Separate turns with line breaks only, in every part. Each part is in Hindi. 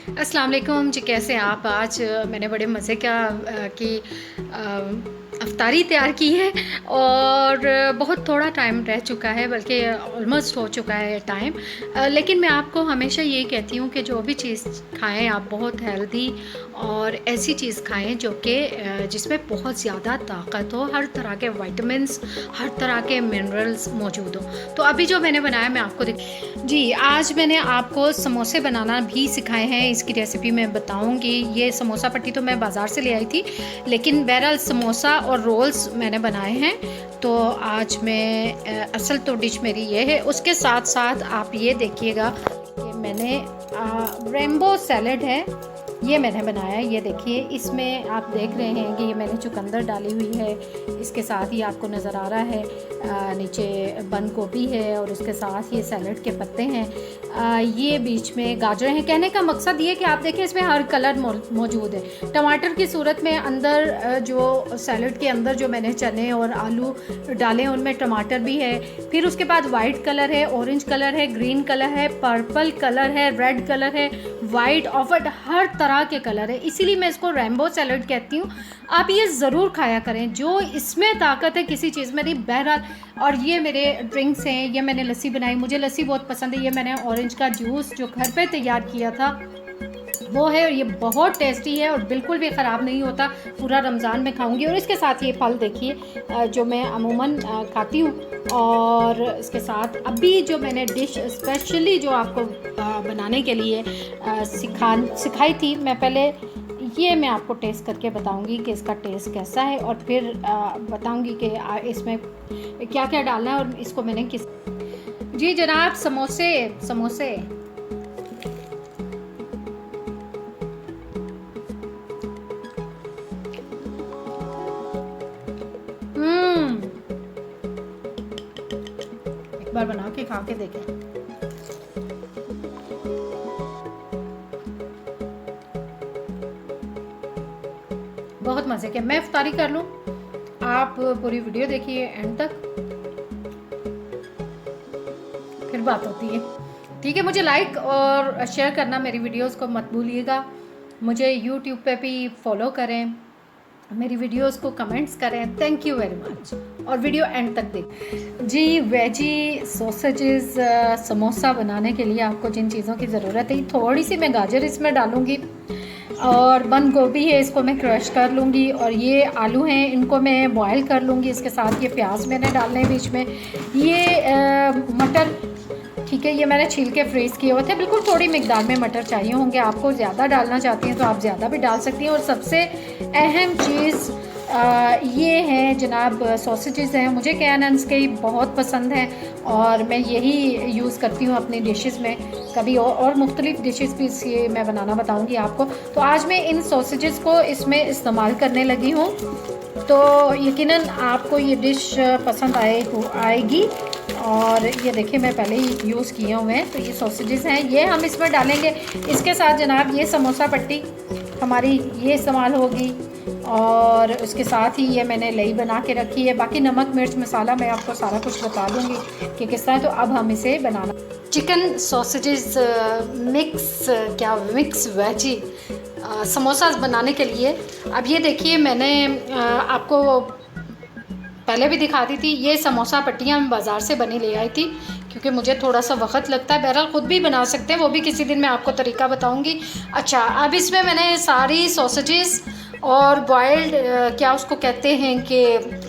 अस्सलाम वालेकुम जी, कैसे हैं आप। आज मैंने बड़े मज़े की अफ्तारी तैयार की है और बहुत थोड़ा टाइम रह चुका है, बल्कि ऑलमोस्ट हो चुका है टाइम। लेकिन मैं आपको हमेशा ये कहती हूँ कि जो भी चीज़ खाएं आप बहुत हेल्दी और ऐसी चीज़ खाएं जो कि जिसमें बहुत ज़्यादा ताकत हो, हर तरह के विटामिन्स, हर तरह के मिनरल्स मौजूद हो। तो अभी जो मैंने बनाया मैं आपको जी, आज मैंने आपको समोसे बनाना भी सिखाए हैं। इसकी रेसिपी मैं बताऊंगी। ये समोसा पट्टी तो मैं बाज़ार से ले आई थी, लेकिन बहरहाल समोसा और रोल्स मैंने बनाए हैं। तो आज मैं असल तो डिश मेरी ये है। उसके साथ साथ आप ये देखिएगा कि मैंने रेनबो सैलड है, ये मैंने बनाया है। ये देखिए, इसमें आप देख रहे हैं कि ये मैंने चुकंदर डाली हुई है। इसके साथ ही आपको नज़र आ रहा है नीचे बंद गोभी है और उसके साथ ये सैलड के पत्ते हैं। ये बीच में गाजर हैं। कहने का मकसद ये कि आप देखें इसमें हर कलर मौजूद है। टमाटर की सूरत में अंदर जो सैलड के अंदर जो मैंने चने और आलू डाले उनमें टमाटर भी है। फिर उसके बाद वाइट कलर है, ऑरेंज कलर है, ग्रीन कलर है, पर्पल कलर है, रेड कलर है, वाइट ऑफ हर तरह के कलर है। इसीलिए मैं इसको रेनबो सैलड कहती हूँ। आप ये ज़रूर खाया करें। जो इसमें ताकत है किसी चीज़ में नहीं, बहरहाल। और ये मेरे ड्रिंक्स हैं। ये मैंने लस्सी बनाई, मुझे लस्सी बहुत पसंद है। ये मैंने ऑरेंज का जूस जो घर पे तैयार किया था वो है, और ये बहुत टेस्टी है और बिल्कुल भी ख़राब नहीं होता। पूरा रमज़ान में खाऊंगी। और इसके साथ ये फल देखिए जो मैं अमूमन खाती हूँ। और इसके साथ अभी जो मैंने डिश स्पेशली जो आपको बनाने के लिए सिखाई थी, मैं पहले ये मैं आपको टेस्ट करके बताऊंगी कि इसका टेस्ट कैसा है, और फिर बताऊंगी कि इसमें क्या क्या डालना है और इसको मैंने किस। जी जनाब, समोसे समोसे एक बार बना के खा के देखें। बहुत मज़े के। मैं इफ्तारी कर लूँ, आप पूरी वीडियो देखिए एंड तक, फिर बात होती है। ठीक है, मुझे लाइक और शेयर करना मेरी वीडियोस को मत भूलिएगा। मुझे यूट्यूब पे भी फॉलो करें, मेरी वीडियोस को कमेंट्स करें। थैंक यू वेरी मच, और वीडियो एंड तक देखें। जी, वेजी सॉसेजेस समोसा बनाने के लिए आपको जिन चीज़ों की ज़रूरत है, थोड़ी सी मैं गाजर इसमें डालूँगी, और बंद गोभी है इसको मैं क्रश कर लूँगी, और ये आलू हैं इनको मैं बॉयल कर लूँगी। इसके साथ ये प्याज मैंने डालने हैं बीच में। ये मटर, ठीक है, ये मैंने छील के फ्रीज़ किए हुए थे। बिल्कुल थोड़ी मिकदार में मटर चाहिए होंगे आपको। ज़्यादा डालना चाहती हैं तो आप ज़्यादा भी डाल सकती हैं। और सबसे अहम चीज़ ये है जनाब, सॉसेजेस हैं। मुझे कैनन्स के बहुत पसंद हैं और मैं यही यूज़ करती हूँ अपनी डिशेस में। कभी और मुख्तलिफ़ डिशेस भी इसलिए मैं बनाना बताऊँगी आपको। तो आज मैं इन सॉसेजेस को इसमें इस्तेमाल करने लगी हूँ, तो यकीनन आपको ये डिश पसंद आएगी। और ये देखिए मैं पहले ही यूज़ किए हुए हैं। तो ये सॉसेजेस हैं, ये हम इसमें डालेंगे। इसके साथ जनाब ये समोसा पट्टी हमारी ये इस्तेमाल होगी, और उसके साथ ही ये मैंने लई बना के रखी है। बाकी नमक मिर्च मसाला मैं आपको सारा कुछ बता दूँगी कि किस तरह। तो अब हम इसे बनाना, chicken sausages mix veggie samosa बनाने के लिए। अब ये देखिए, मैंने आपको पहले भी दिखा दी थी। ये समोसा पट्टियाँ मैं बाज़ार से बनी ले आई थी, क्योंकि मुझे थोड़ा सा वक्त लगता है। बहरहाल ख़ुद भी बना सकते हैं, वो भी किसी दिन मैं आपको तरीका बताऊंगी। अच्छा, अब इसमें मैंने सारी सॉसेजेस और बॉइल्ड क्या उसको कहते हैं कि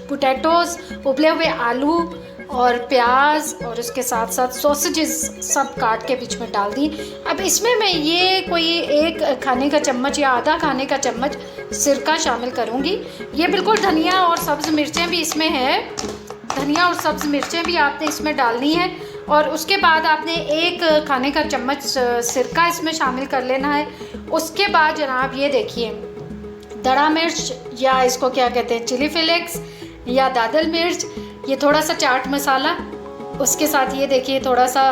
पोटैटोज़, उबले हुए आलू और प्याज, और इसके साथ साथ सॉसेजेस सब काट के बीच में डाल दी। अब इसमें मैं ये कोई 1 खाने का चम्मच या आधा खाने का चम्मच सिरका शामिल करूँगी। ये बिल्कुल धनिया और सब्ज़ मिर्चें भी इसमें है। धनिया और सब्ज़ मिर्चें भी आपने इसमें डालनी है, और उसके बाद आपने 1 खाने का चम्मच सिरका इसमें शामिल कर लेना है। उसके बाद जनाब ये देखिए, दड़ा मिर्च या इसको क्या कहते हैं, चिली फ्लेक्स या दादल मिर्च, ये थोड़ा सा चाट मसाला, उसके साथ ये देखिए थोड़ा सा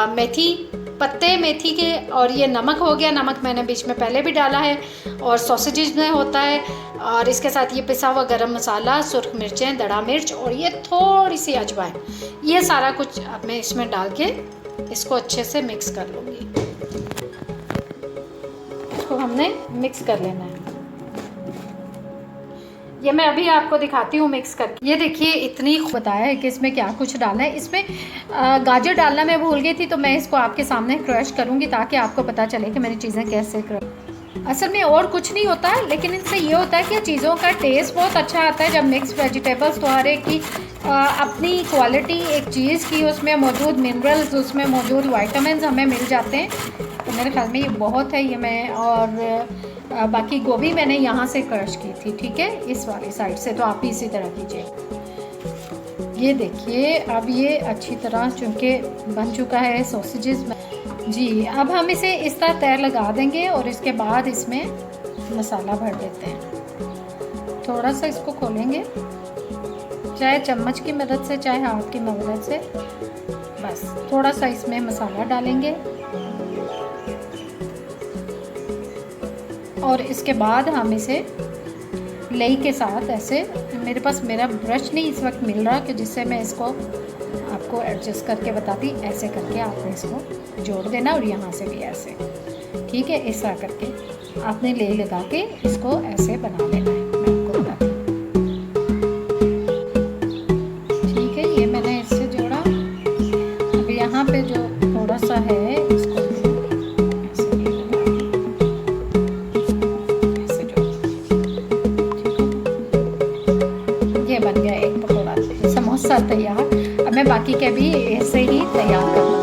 मेथी पत्ते मेथी के, और ये नमक हो गया। नमक मैंने बीच में पहले भी डाला है, और सॉसेजेस में होता है। और इसके साथ ये पिसा हुआ गरम मसाला, सुर्ख मिर्चें, दड़ा मिर्च, और ये थोड़ी सी अजवाइन। ये सारा कुछ अब मैं इसमें डाल के इसको अच्छे से मिक्स कर लूँगी। हमने मिक्स कर लेना है। ये मैं अभी आपको दिखाती हूँ मिक्स करके। ये देखिए इतनी बताया है कि इसमें क्या कुछ डालना है। इसमें गाजर डालना मैं भूल गई थी, तो मैं इसको आपके सामने क्रश करूँगी ताकि आपको पता चले कि मेरी चीज़ें कैसे असल में और कुछ नहीं होता है, लेकिन इनसे ये होता है कि चीज़ों का टेस्ट बहुत अच्छा आता है जब मिक्स वेजिटेबल्स, तो हर एक की अपनी क्वालिटी एक चीज़ की, उसमें मौजूद मिनरल्स, उसमें मौजूद विटामिन्स हमें मिल जाते हैं। तो मेरे ख्याल में ये बहुत है। ये मैं और बाकी गोभी मैंने यहाँ से क्रश की थी, ठीक है, इस वाली साइड से, तो आप भी इसी तरह कीजिए। ये देखिए अब ये अच्छी तरह चूँकि बन चुका है सॉसेजेस जी। अब हम इसे इस तरह तय लगा देंगे और इसके बाद इसमें मसाला भर देते हैं। थोड़ा सा इसको खोलेंगे, चाहे चम्मच की मदद से चाहे हाथ की मदद से, बस थोड़ा सा इसमें मसाला डालेंगे और इसके बाद हम इसे लई के साथ ऐसे, मेरे पास मेरा ब्रश नहीं इस वक्त मिल रहा कि जिससे मैं इसको आपको एडजस्ट करके बताती, ऐसे करके आपने इसको जोड़ देना और यहाँ से भी ऐसे, ठीक है, इस तरह करके आपने ले लगा के इसको ऐसे बना लेना है। मैं आपको बताती हूँ, ठीक है। ये मैंने इससे जोड़ा। अब यहाँ पे जो थोड़ा सा है इसको ऐसे ले लगा के ऐसे जोड़, ठीक है। ये बन गया एक पकौड़ा, समोसा तैयार। अब मैं बाकी के भी ऐसे ही तैयार करूँगा।